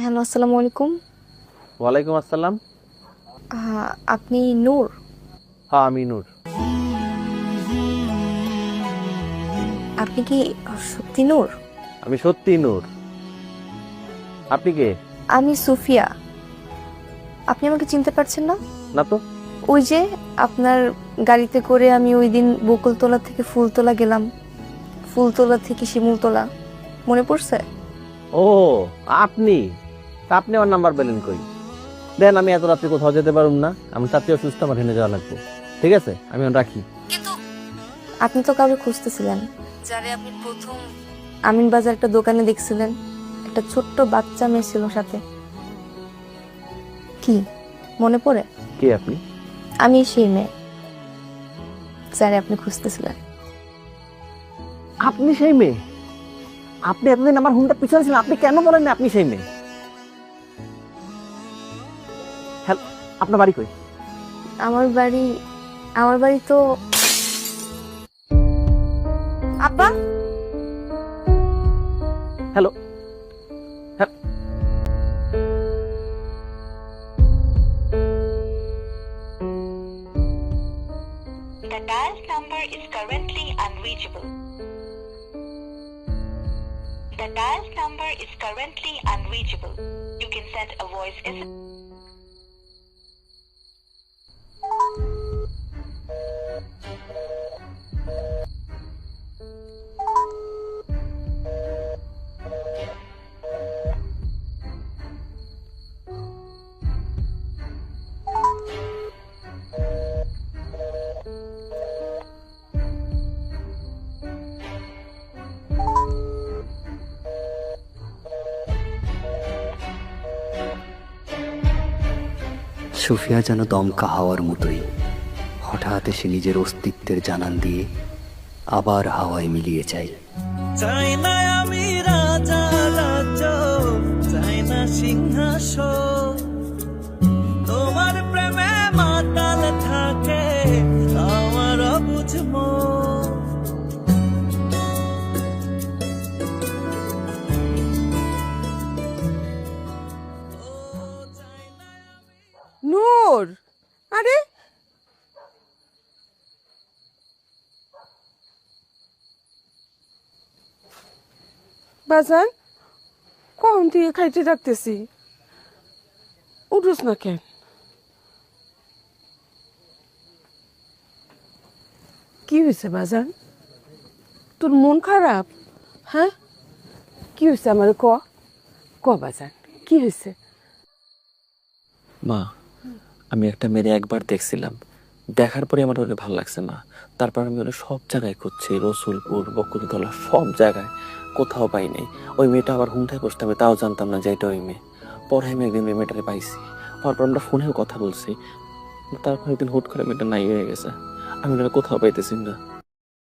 Hello, আসসালামু আলাইকুম। ওয়ালাইকুম আসসালাম। আপনি নূর? হ্যাঁ, আমি নূর। আপনি কি সত্যি নূর? আমি সত্যি নূর। আপনি কে? আমি সুফিয়া। আপনি আমাকে চিনতে পারছেন না? না তো। ওই যে আপনার গাড়িতে করে আমি ওই দিন বকুলতলা থেকে ফুলতলা গেলাম, ফুলতলা থেকে শিমুলতলা, মনে পড়ছে? ও, আপনি তা আপনি আমার নাম্বার পেলেন কই? দেন, আমি এত রাত্রে কোথাও যেতে পারুম না, আমি তাতে অসুস্থ, আমার হেনে যাওয়া লাগবে। ঠিক আছে, আমি এখন রাখি। কিন্তু আপনি তো কাউকে খুঁজতেছিলেন, যারে আপনি প্রথম আমিন বাজার একটা দোকানে দেখছিলেন। একটা ছোট্ট বাচ্চা মেয়ে ছিল সাথে। কি মনে পড়ে? কে আপনি? আমি সেই মেয়ে যারে আপনি খুঁজতেছিলেন। আপনি সেই মেয়ে? আপনি এতদিন আমার হুন্ডার পিছনে ছিলেন, আপনি কেন বলেন না আপনি সেই মেয়ে? হ্যালো, আপনার বাড়ি কই? আমার বাড়ি তো আব্বা। Hello. The dialed number is currently unreachable. The dialed number is currently unreachable. You can send a voice SMS. Sufia যেন দমকা হাওয়ার মতোই হঠাৎ এসে নিজের অস্তিত্বের জানান দিয়ে আবার হাওয়ায় মিলিয়ে যায়। চাই না আমি রাজা রাজ্য, চাই না সিংহাসন, তোমার প্রেমে মাতাল থাকে আমার বুঝবো। নূর, আরে বাজান, কখন থেকে খাইতে ডাকতেছি, উঠোস না কেন? কি হয়েছে বাজান? তোর মন খারাপ? হ্যাঁ, কি হয়েছে আমার ক বাজান, কি হয়েছে? মা, আমি একটা মেয়ে একবার দেখছিলাম, দেখার পরে আমার ওরে ভালো লাগছে না। তারপর আমি ওরে সব জায়গায় খুঁজছি, রসুলপুর, বকুলতলা, সব জায়গায়, কোথাও পাই নাই। ওই মেয়েটা আবার হুমঠায় বসতে হবে, তাও জানতাম না যে এটা ওই মেয়ে। পরে আমি একদিন ওই মেয়েটাকে পাইছি, তারপর আমরা ফোনেও কথা বলছি। তারপর একদিন হুট করে মেয়েটা নাই হয়ে গেছে, আমি ওরা কোথাও পাইতেছি না।